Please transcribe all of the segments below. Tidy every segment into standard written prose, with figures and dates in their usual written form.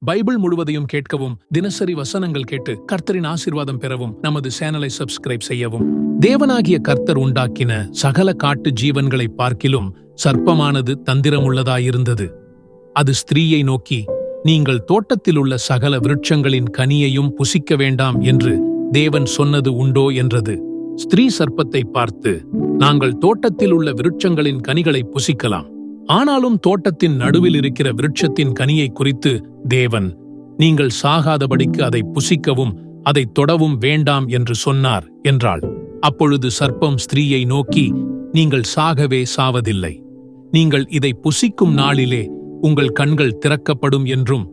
Bible முழுவதையும் கேட்கவும், தினசரி வசனங்கள் கேட்டு கர்த்தரின் ஆசீர்வாதம் பெறவும் நமது சேனலை சப்ஸ்கிரைப் செய்யவும். தேவனாகிய கர்த்தர் உண்டாக்கின சகல காட்டு ஜீவன்களை பார்க்கிலும் சர்ப்பமானது தந்திரமுள்ளதாயிருந்தது. அது ஸ்திரீயை நோக்கி, நீங்கள் தோட்டத்திலுள்ள சகல விருட்சங்களின் கனியையும் புசிக்க வேண்டாம் என்று தேவன் சொன்னது உண்டோ என்றது. ஸ்திரீ சர்ப்பத்தை பார்த்து, நாங்கள் தோட்டத்தில் உள்ள விருட்சங்களின் கனிகளை புசிக்கலாம். ஆனாலும் தோட்டத்தின் நடுவில் இருக்கிற விருட்சத்தின் கனியை குறித்து தேவன், நீங்கள் சாகாதபடிக்கு அதை புசிக்கவும் அதை தொடவும் வேண்டாம் என்று சொன்னார் என்றாள். அப்பொழுது சர்ப்பம் ஸ்திரீயை நோக்கி, நீங்கள் சாகவே சாவதில்லை. நீங்கள் இதை புசிக்கும் நாளிலே உங்கள் கண்கள் திறக்கப்படும் என்றும்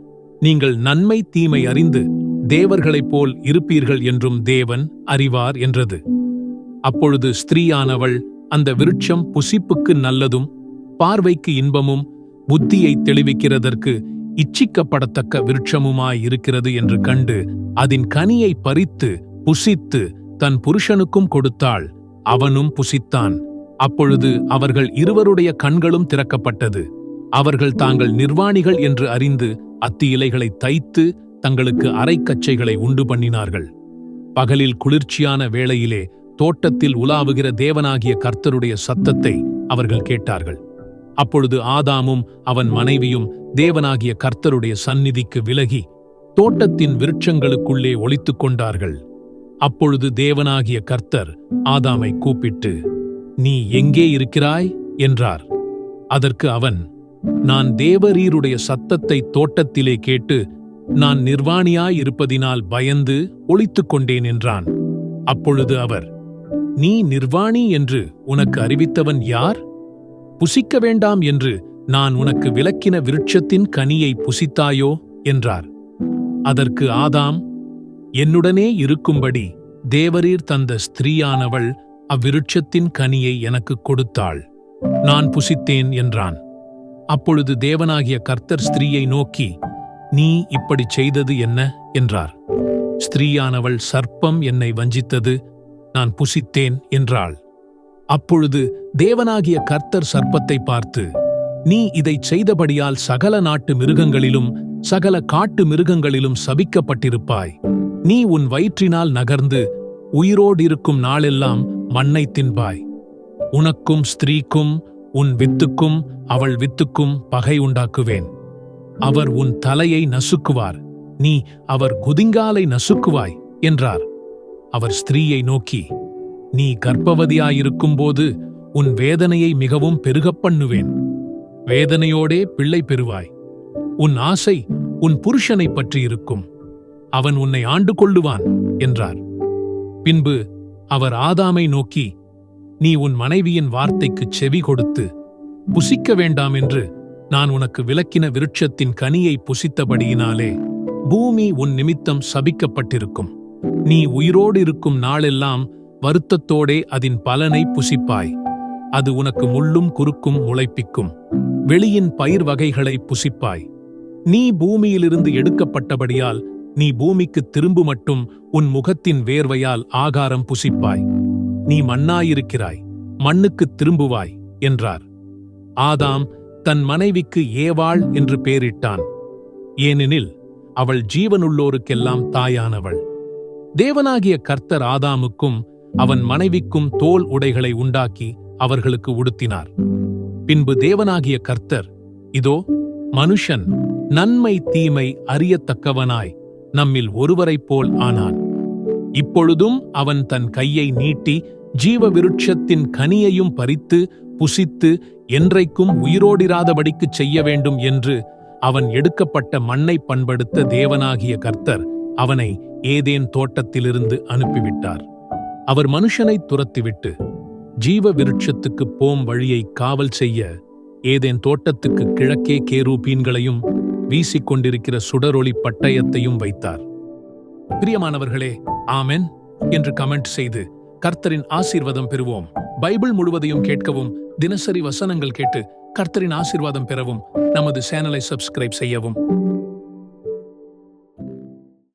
நீங்கள் நன்மை தீமை அறிந்து தேவர்களைப் போல் இருப்பீர்கள் என்றும் தேவன் அறிவார் என்றது. அப்பொழுது ஸ்திரீயானவள் அந்த விருட்சம் புசிப்புக்கு நல்லதும் பார்வைக்கு இன்பமும் புத்தியை தெளிவிக்கிறதற்கு இச்சிக்கப்படத்தக்க விருட்சமுமாயிருக்கிறது என்று கண்டு அதன் கனியை பறித்து புசித்து தன் புருஷனுக்கும் கொடுத்தாள். அவனும் புசித்தான். அப்பொழுது அவர்கள் இருவருடைய கண்களும் திறக்கப்பட்டது. அவர்கள் தாங்கள் நிர்வாணிகள் என்று அறிந்து அத்தி இலைகளை தைத்து தங்களுக்கு அரைக்கச்சைகளை உண்டு பண்ணினார்கள். பகலில் குளிர்ச்சியான வேளையிலே தோட்டத்தில் உலாவுகிற தேவனாகிய கர்த்தருடைய சத்தத்தை அவர்கள் கேட்டார்கள். அப்பொழுது ஆதாமும் அவன் மனைவியும் தேவனாகிய கர்த்தருடைய சந்நிதிக்கு விலகி தோட்டத்தின் விருட்சங்களுக்குள்ளே ஒளித்துக் கொண்டார்கள். அப்பொழுது தேவனாகிய கர்த்தர் ஆதாமை கூப்பிட்டு, நீ எங்கே இருக்கிறாய் என்றார். அதற்கு அவன், நான் தேவரீருடைய சத்தத்தை தோட்டத்திலே கேட்டு நான் நிர்வாணியாயிருப்பதினால் பயந்து ஒளித்துக் கொண்டேன் என்றான். அப்பொழுது அவர், நீ நிர்வாணி என்று உனக்கு அறிவித்தவன் யார்? புசிக்க வேண்டாம் என்று நான் உனக்கு விலக்கின விருட்சத்தின் கனியை புசித்தாயோ என்றார். அதற்கு ஆதாம், என்னுடனே இருக்கும்படி தேவரீர் தந்த ஸ்திரீயானவள் அவ்விருட்சத்தின் கனியை எனக்கு கொடுத்தாள், நான் புசித்தேன் என்றான். அப்பொழுது தேவனாகிய கர்த்தர் ஸ்திரீயை நோக்கி, நீ இப்படி செய்தது என்ன என்றார். ஸ்திரீயானவள், சர்ப்பம் என்னை வஞ்சித்தது, நான் புசித்தேன் என்றாள். அப்பொழுது தேவனாகிய கர்த்தர் சர்ப்பத்தை பார்த்து, நீ இதைச் செய்தபடியால் சகல நாட்டு மிருகங்களிலும் சகல காட்டு மிருகங்களிலும் சபிக்கப்பட்டிருப்பாய். நீ உன் வயிற்றினால் நகர்ந்து உயிரோடிருக்கும் நாளெல்லாம் மண்ணை தின்பாய். உனக்கும் ஸ்திரீக்கும் உன் வித்துக்கும் அவள் வித்துக்கும் பகை உண்டாக்குவேன். அவர் உன் தலையை நசுக்குவார், நீ அவர் குதிங்காலை நசுக்குவாய் என்றார். அவர் ஸ்திரீயை நோக்கி, நீ கர்ப்பவதியாயிருக்கும்போது உன் வேதனையை மிகவும் பெருகப் பண்ணுவேன். வேதனையோடே பிள்ளை பெறுவாய். உன் ஆசை உன் புருஷனைப் பற்றியிருக்கும், அவன் உன்னை ஆண்டு கொள்ளுவான் என்றார். பின்பு அவர் ஆதாமை நோக்கி, நீ உன் மனைவியின் வார்த்தைக்குச் செவி கொடுத்து புசிக்க வேண்டாம் என்று நான் உனக்கு விலக்கின விருட்சத்தின் கனியை புசித்தபடியினாலே பூமி உன் நிமித்தம் சபிக்கப்பட்டிருக்கும். நீ உயிரோடு இருக்கும் நாளெல்லாம் வருத்தத்தோடே அதன் பலனை புசிப்பாய். அது உனக்கு முள்ளும் குறுக்கும் முளைப்பிக்கும். வெளியின் பயிர் வகைகளை புசிப்பாய். நீ பூமியிலிருந்து எடுக்கப்பட்டபடியால் நீ பூமிக்கு திரும்பு மட்டும் உன் முகத்தின் வேர்வையால் ஆகாரம் புசிப்பாய். நீ மண்ணாயிருக்கிறாய், மண்ணுக்குத் திரும்புவாய் என்றார். ஆதாம் தன் மனைவிக்கு ஏவாள் என்று பெயரிட்டான். ஏனெனில் அவள் ஜீவனுள்ளோருக்கெல்லாம் தாயானவள். தேவனாகிய கர்த்தர் ஆதாமுக்கும் அவன் மனைவிக்கும் தோல் உடைகளை உண்டாக்கி அவர்களுக்கு உடுத்தினார். பின்பு தேவனாகிய கர்த்தர், இதோ மனுஷன் நன்மை தீமை அறியத்தக்கவனாய் நம்மில் ஒருவரைப் போல் ஆனான். இப்பொழுதும் அவன் தன் கையை நீட்டி ஜீவ விருட்சத்தின் கனியையும் பறித்து புசித்து என்றைக்கும் உயிரோடிராதபடிக்குச் செய்ய வேண்டும் என்று அவன் எடுக்கப்பட்ட மண்ணை பண்படுத்த தேவனாகிய கர்த்தர் அவனை ஏதேன் தோட்டத்திலிருந்து அனுப்பிவிட்டார். அவர் மனுஷனை துரத்திவிட்டு ஜீவ விருட்சத்துக்குப் போம் வழியை காவல் செய்ய ஏதேன் தோட்டத்துக்கு கிழக்கே கேருபீன்களையும் வீசிக்கொண்டிருக்கிற சுடரொளி பட்டயத்தையும் வைத்தார். பிரியமானவர்களே, ஆமென் என்று கமெண்ட் செய்து கர்த்தரின் ஆசீர்வாதம் பெறுவோம். பைபிள் முழுவதையும் கேட்கவும், தினசரி வசனங்கள் கேட்டு கர்த்தரின் ஆசீர்வாதம் பெறவும் நமது சேனலை சப்ஸ்கிரைப் செய்யவும்.